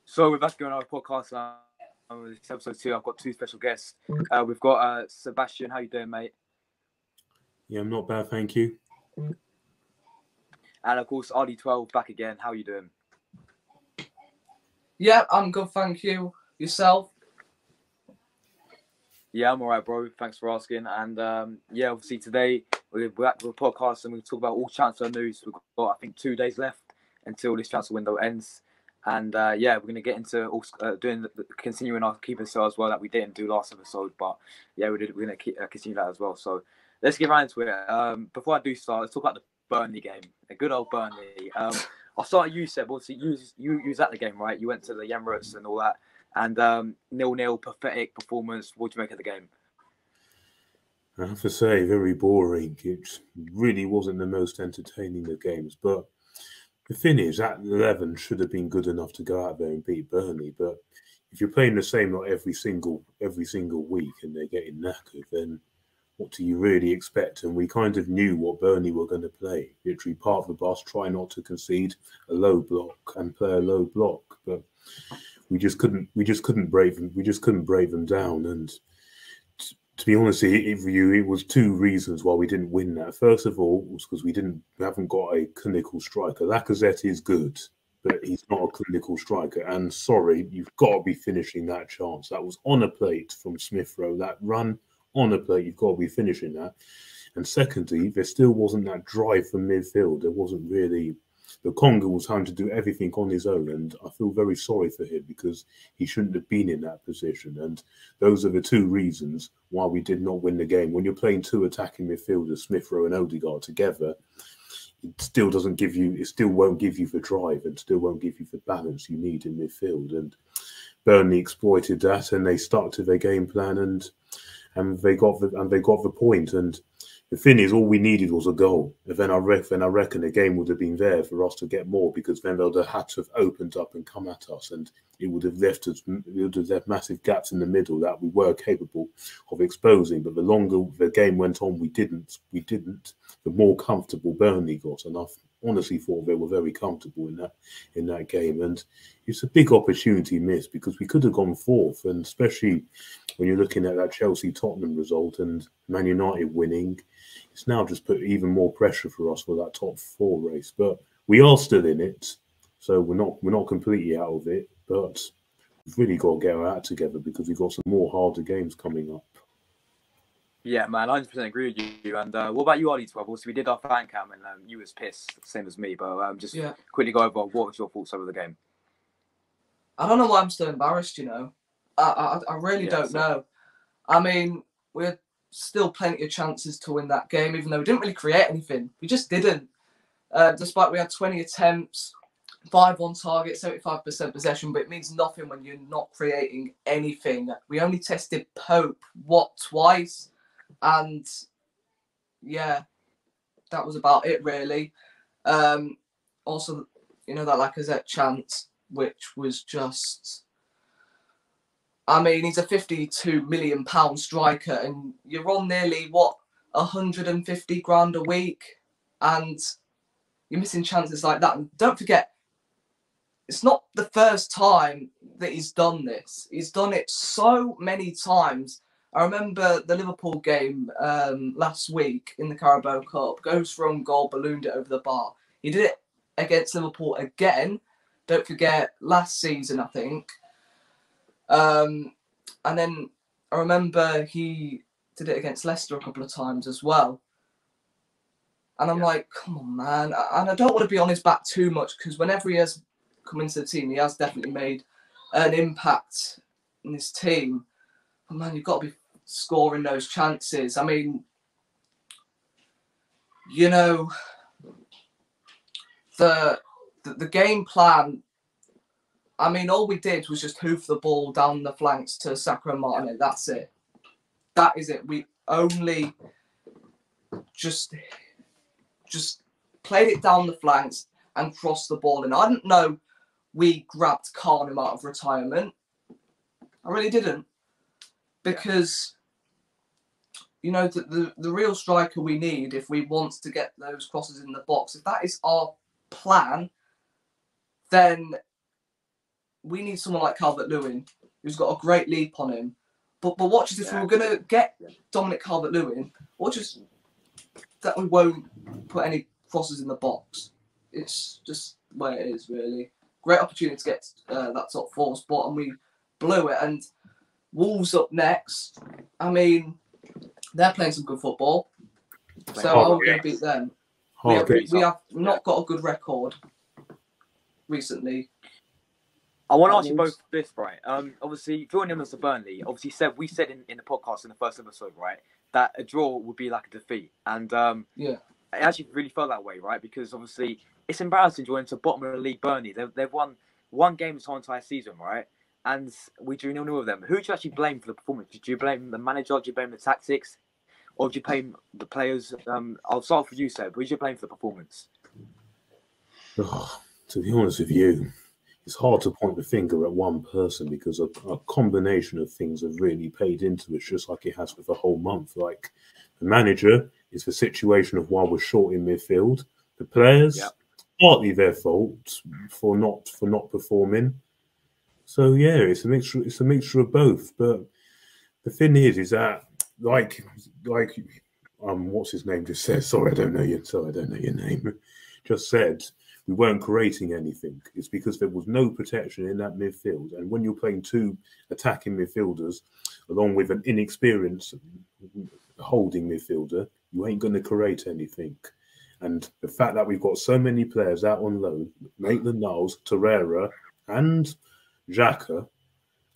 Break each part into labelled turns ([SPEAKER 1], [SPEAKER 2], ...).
[SPEAKER 1] So we're back on our podcast. This episode 2. I've got two special guests. We've got Sebastian. How you doing, mate?
[SPEAKER 2] Yeah, I'm not bad, thank you.
[SPEAKER 1] And of course, RD12 back again. How you doing?
[SPEAKER 3] Yeah, I'm good, thank you. Yourself?
[SPEAKER 1] Yeah, I'm alright, bro. Thanks for asking. And obviously today we're back to a podcast and we talk about all transfer news. We've got, I think, 2 days left until this transfer window ends. And we're going to get into continuing our keeper sale as well that we didn't do last episode. But yeah, we're going to continue that as well. So let's get right into it. Before I do start, let's talk about the Burnley game. A good old Burnley. I'll start with you, Seb. Obviously, you was at the game, right? You went to the Emirates and all that. And 0-0, pathetic performance. What do you make of the game?
[SPEAKER 2] I have to say, very boring. It really wasn't the most entertaining of games. But the thing is, that 11 should have been good enough to go out there and beat Burnley. But if you're playing the same like every single week and they're getting knackered, then what do you really expect? And we kind of knew what Burnley were going to play. Literally park the bus, try not to concede a low block and play a low block. But we just couldn't brave them down. And to be honest with you, it was two reasons why we didn't win that. First of all, was because we haven't got a clinical striker. Lacazette is good, but he's not a clinical striker. And sorry, you've got to be finishing that chance. That was on a plate from Smith Rowe. That run on a plate, you've got to be finishing that. And secondly, there still wasn't that drive from midfield. There wasn't really. The Congo was having to do everything on his own, and I feel very sorry for him because he shouldn't have been in that position. And those are the two reasons why we did not win the game. When you're playing two attacking midfielders, Smith Rowe and Odegaard together, it still won't give you the drive and still won't give you the balance you need in midfield. And Burnley exploited that, and they stuck to their game plan, and they got the point. And the thing is, all we needed was a goal. And then I reckon the game would have been there for us to get more, because then they would have had to have opened up and come at us, and it would have left massive gaps in the middle that we were capable of exposing. But the longer the game went on, we didn't. The more comfortable Burnley got, and I honestly thought they were very comfortable in that game. And it's a big opportunity missed, because we could have gone fourth, and especially when you're looking at that Chelsea-Tottenham result and Man United winning, it's now just put even more pressure for us for that top four race. But we are still in it, so we're not completely out of it. But we've really got to get our act together, because we've got some more harder games coming up.
[SPEAKER 1] Yeah, man, 100% agree with you. And what about you, RD12? Obviously, we did our fan cam, and you was pissed, same as me. But quickly go over, what was your thoughts over the game?
[SPEAKER 3] I don't know why I'm still embarrassed, you know. I really don't know. I mean, we had still plenty of chances to win that game, even though we didn't really create anything. We just didn't. Despite we had 20 attempts, 5 on target, 75% possession, but it means nothing when you're not creating anything. We only tested Pope, twice? And yeah, that was about it, really. Also, you know, that Lacazette chance, which was just... I mean, he's a £52 million striker, and you're on nearly, 150 grand a week, and you're missing chances like that. And don't forget, it's not the first time that he's done this. He's done it so many times. I remember the Liverpool game last week in the Carabao Cup. Goes for own goal, ballooned it over the bar. He did it against Liverpool again. Don't forget, last season, I think. And then I remember he did it against Leicester a couple of times as well. And I'm like, come on, man. And I don't want to be on his back too much, because whenever he has come into the team, he has definitely made an impact in this team. But man, you've got to be scoring those chances. I mean, you know, the game plan, I mean, all we did was just hoof the ball down the flanks to Saka and Martinez. That's it. That is it. We only just played it down the flanks and crossed the ball. And I didn't know we grabbed Carnham out of retirement. I really didn't. Because, you know, the real striker we need, if we want to get those crosses in the box, if that is our plan, then we need someone like Calvert-Lewin who's got a great leap on him. But watch us, if we were going to get Dominic Calvert-Lewin, watch us that we won't put any crosses in the box. It's just where it is, really. Great opportunity to get that top 4 spot, and we blew it. And Wolves up next. I mean, they're playing some good football. So how are we going to beat them? We have not got a good record recently.
[SPEAKER 1] I want to ask you both this, right? Obviously, drawing them as a Burnley, obviously we said in the podcast in the first episode, right, that a draw would be like a defeat. And it actually really felt that way, right? Because obviously it's embarrassing joining to bottom of the league Burnley. They've won one game this whole entire season, right? And we drew 0-0 with them. Who do you actually blame for the performance? Do you blame the manager? Do you blame the tactics? Or do you blame the players? I'll start with you, Seb. Who do you blame for the performance?
[SPEAKER 2] Oh, to be honest with you, it's hard to point the finger at one person because a combination of things have really paid into it, just like it has with the whole month. Like the manager is the situation of why we're short in midfield. The players, partly their fault for not performing. So yeah, it's a mixture. It's a mixture of both. But the thing is that like what's his name just said? Sorry, I don't know your name. Just said. We weren't creating anything. It's because there was no protection in that midfield. And when you're playing 2 attacking midfielders, along with an inexperienced holding midfielder, you ain't going to create anything. And the fact that we've got so many players out on loan, Maitland-Niles, Torreira, and Xhaka,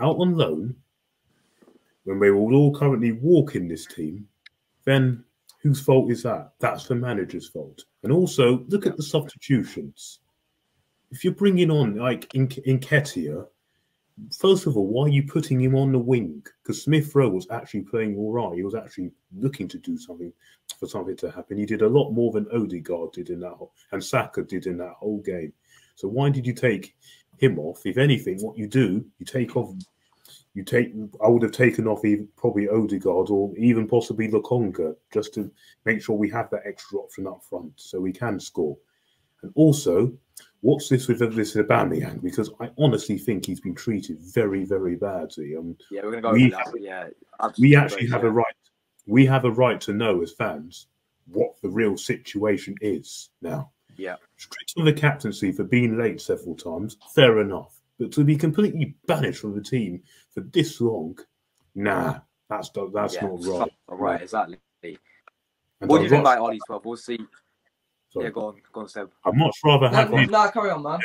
[SPEAKER 2] out on loan, when we will all currently walk in this team, then whose fault is that? That's the manager's fault. And also, look at the substitutions. If you're bringing on, like, Nketiah, first of all, why are you putting him on the wing? Because Smith-Rowe was actually playing all right. He was actually looking to do something for something to happen. He did a lot more than Odegaard did in that and Saka did in that whole game. So why did you take him off? If anything, what you do, you take off... I would have taken off probably Odegaard or even possibly Lokonga just to make sure we have that extra option up front so we can score. And also, what's this with this Aubameyang? Because I honestly think he's been treated very, very badly.
[SPEAKER 1] We're going to go over that. Yeah,
[SPEAKER 2] we actually have a right. We have a right to know as fans what the real situation is now.
[SPEAKER 1] Yeah,
[SPEAKER 2] stripped of the captaincy for being late several times, fair enough. But to be completely banished from the team for this long, nah, that's not right.
[SPEAKER 1] Right, exactly. And what do you think about Ollie's 12? We'll see. Sorry. Yeah, go on, Seb.
[SPEAKER 2] I'd much rather have him.
[SPEAKER 3] No, carry on, man.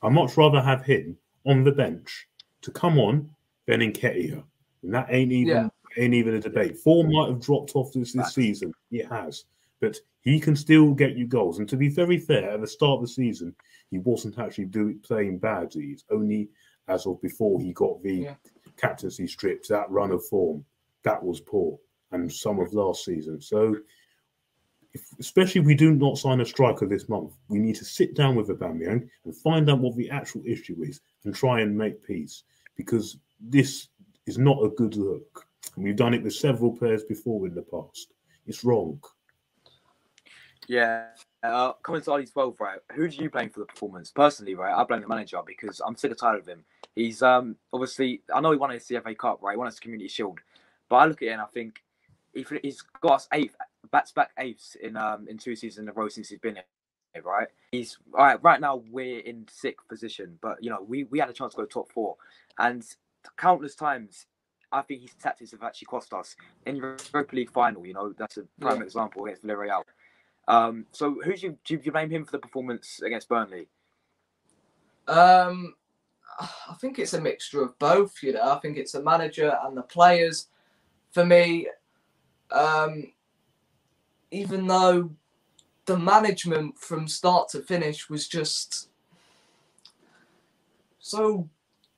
[SPEAKER 2] I'd much rather have him on the bench to come on than Nketiah. And that ain't even a debate. Form might have dropped off this season. It has. But he can still get you goals. And to be very fair, at the start of the season, he wasn't actually playing badly. It's only as of before he got the captaincy stripped, that run of form, that was poor. And some of last season. So, especially if we do not sign a striker this month, we need to sit down with Aubameyang and find out what the actual issue is and try and make peace. Because this is not a good look. And we've done it with several players before in the past. It's wrong.
[SPEAKER 1] Yeah, coming to Ollie's 12, right? Who do you blame for the performance? Personally, right, I blame the manager because I'm sick and tired of him. He's obviously, I know he won the CFA Cup, right? He won the Community Shield, but I look at it and I think he's got us back-to-back eighths in 2 seasons in a row since he's been here, right? He's right now we're in 6th position, but we had a chance to go top 4, and countless times I think his tactics have actually cost us in Europa League final. That's a prime example against Villarreal. So who do you blame him for the performance against Burnley?
[SPEAKER 3] I think it's a mixture of both. I think it's the manager and the players. For me, even though the management from start to finish was just so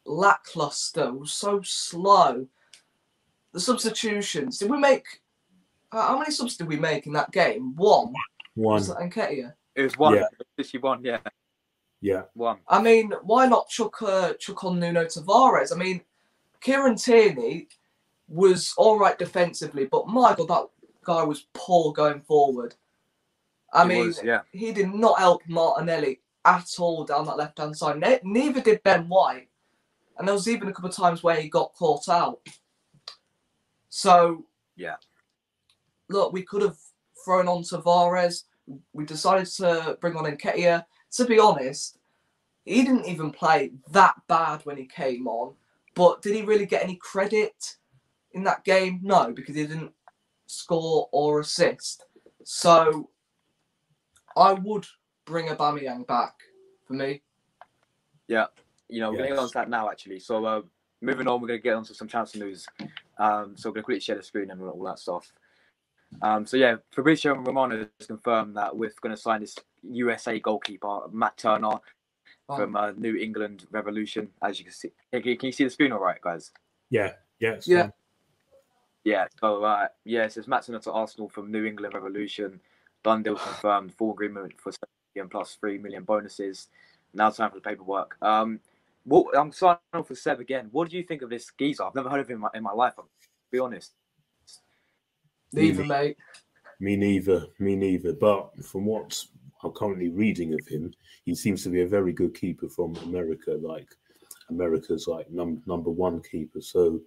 [SPEAKER 3] lackluster, was so slow. The substitutions. Did we make? How many subs did we make in that game? One. Was that Nketiah?
[SPEAKER 1] It was one. Yeah. She won. Yeah.
[SPEAKER 2] Yeah.
[SPEAKER 1] One.
[SPEAKER 3] I mean, why not chuck on Nuno Tavares? I mean, Kieran Tierney was all right defensively, but my God, that guy was poor going forward. He did not help Martinelli at all down that left-hand side. Neither did Ben White. and there was even a couple of times where he got caught out. So
[SPEAKER 1] yeah,
[SPEAKER 3] look, we could have thrown on Tavares. We decided to bring on Nketiah. To be honest, he didn't even play that bad when he came on. But did he really get any credit in that game? No, because he didn't score or assist. So I would bring Aubameyang back for me.
[SPEAKER 1] Yeah, we're going to get on to that now, actually. So moving on, we're going to get on to some transfer news. So we're going to quickly share the screen and all that stuff. So yeah, Fabrizio Romano has confirmed that we're going to sign this USA goalkeeper, Matt Turner, from New England Revolution. As you can see, can you see the screen all right, guys?
[SPEAKER 2] Yeah.
[SPEAKER 3] Yeah.
[SPEAKER 1] Yeah. So it says Matt Turner to Arsenal from New England Revolution. Done deal confirmed. Full agreement for 7 million plus 3 million bonuses. Now time for the paperwork. I'm signing on for Seb again. What do you think of this geezer? I've never heard of him in my life. I'll be honest.
[SPEAKER 3] Neither, mate.
[SPEAKER 2] Me neither. But from what I'm currently reading of him, he seems to be a very good keeper from America, like America's like number one keeper. So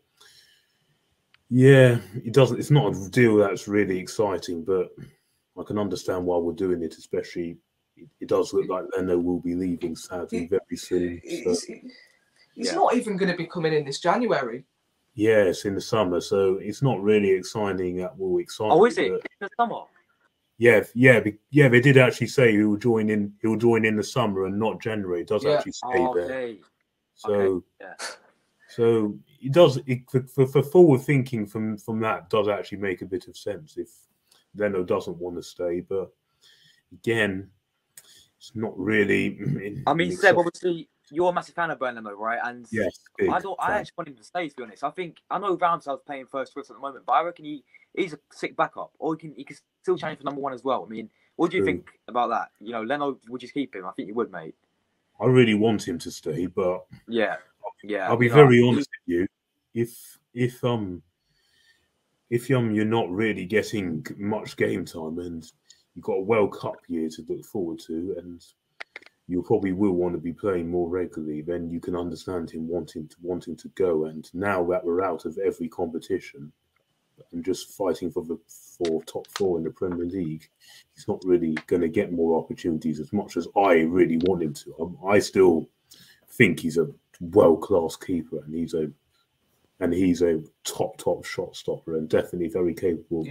[SPEAKER 2] yeah, it's not a deal that's really exciting, but I can understand why we're doing it, especially it does look like Leno will be leaving sadly very soon.
[SPEAKER 3] He's not even going to be coming in this January.
[SPEAKER 2] Yes, in the summer, so it's not really exciting.
[SPEAKER 1] Oh, is it in the summer?
[SPEAKER 2] Yeah. They did actually say he will join in. He will join in the summer and not January. It does actually say there. So, so it does. For forward thinking from that does actually make a bit of sense if Leno doesn't want to stay. But again, it's not really.
[SPEAKER 1] I mean, Seb, obviously you're a massive fan of Leno, right? And
[SPEAKER 2] yes,
[SPEAKER 1] I actually want him to stay. To be honest, I know Ramsdale's playing first choice at the moment, but I reckon he's a sick backup, or he can still challenge for number one as well. I mean, what do you think about that? Leno, would you keep him? I think you would, mate.
[SPEAKER 2] I really want him to stay, but
[SPEAKER 1] yeah.
[SPEAKER 2] I'll be very honest with you. If you're not really getting much game time and you've got a World Cup year to look forward to, and you probably will want to be playing more regularly, then you can understand him wanting to go. And now that we're out of every competition and just fighting for top four in the Premier League, he's not really going to get more opportunities as much as I really want him to. I still think he's a world-class keeper, and he's a top shot stopper, and definitely very capable of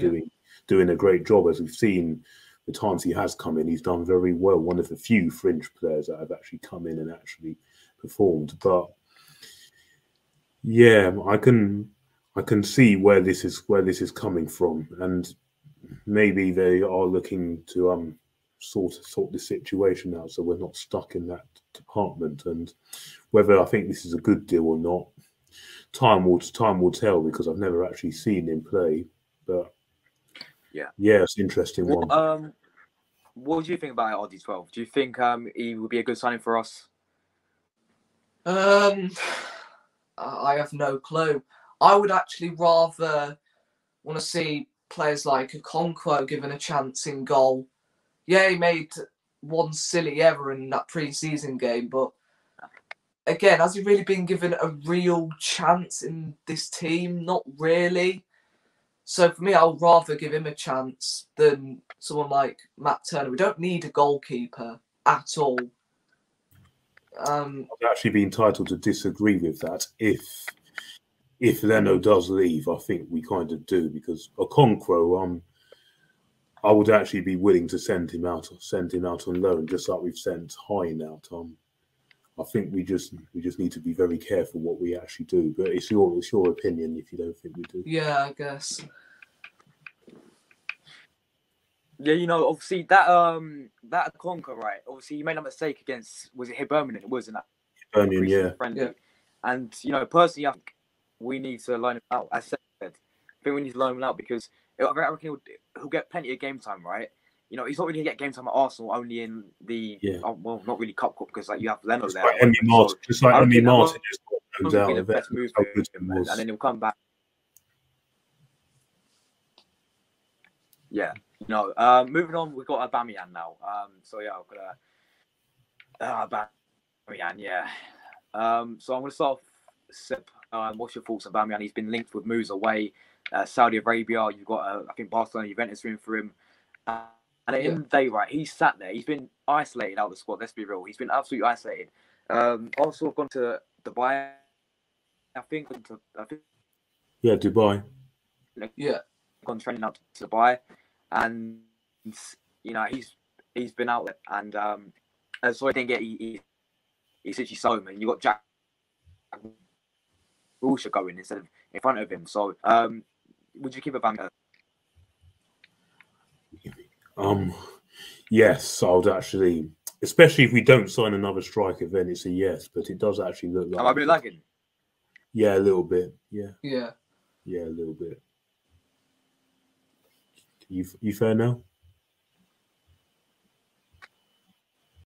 [SPEAKER 2] doing a great job. As we've seen the times he has come in, he's done very well. One of the few fringe players that have actually come in and actually performed. But yeah, I can see where this is coming from, and maybe they are looking to sort the situation out so we're not stuck in that department. And whether I think this is a good deal or not, time will tell, because I've never actually seen him play. But yeah, it's an interesting one.
[SPEAKER 1] What do you think about RD12? Do you think he would be a good signing for us?
[SPEAKER 3] I have no clue. I would actually rather want to see players like Okonkwo given a chance in goal. Yeah, he made one silly error in that pre-season game, but again, has he really been given a real chance in this team? Not really. So for me, I would rather give him a chance than someone like Matt Turner. We don't need a goalkeeper at all.
[SPEAKER 2] I've actually been entitled to disagree with that. If Leno does leave, I think we kind of do, because Okonkwo, I would actually be willing to send him out on loan, just like we've sent Hine out. I think we just need to be very careful what we actually do. But it's your opinion if you don't think we do.
[SPEAKER 3] Yeah, I guess.
[SPEAKER 1] Yeah, obviously that Okonkwo, right? Obviously, you made a mistake against, was it Hibernian? It wasn't that.
[SPEAKER 2] Hibernian, yeah.
[SPEAKER 1] Friendly. And personally, I think we need to loan him out. As I said, I think we need to loan him out because I reckon he'll get plenty of game time, right? He's not really going to get game time at Arsenal, only in the not really Cup because you have Leno there.
[SPEAKER 2] Like Emi Martin, just like Emi Martin just got out of
[SPEAKER 1] it. And then he'll come back. Yeah. Moving on, we've got Aubameyang now. So yeah, I've got Aubameyang. Yeah. So I'm going to start off Seb, what's your thoughts about Aubameyang? He's been linked with moves away, Saudi Arabia. You've got, I think, Barcelona, Juventus are in for him. And at the end of the day, right, he's sat there. He's been isolated out of the squad. Let's be real. He's been absolutely isolated. Also, gone to Dubai. I think.
[SPEAKER 2] Yeah, Dubai.
[SPEAKER 3] Yeah.
[SPEAKER 1] Gone training out to Dubai, and you know he's been out there, and so I didn't get he's actually so man. You got Jack Wilshere going instead of in front of him. So would you keep Aubameyang?
[SPEAKER 2] Yes, I would actually, especially if we don't sign another striker, then it's a yes. But it does actually look like.
[SPEAKER 1] Am I really lagging?
[SPEAKER 2] Yeah, a little bit. Yeah.
[SPEAKER 3] Yeah.
[SPEAKER 2] Yeah, a little bit. You fair now?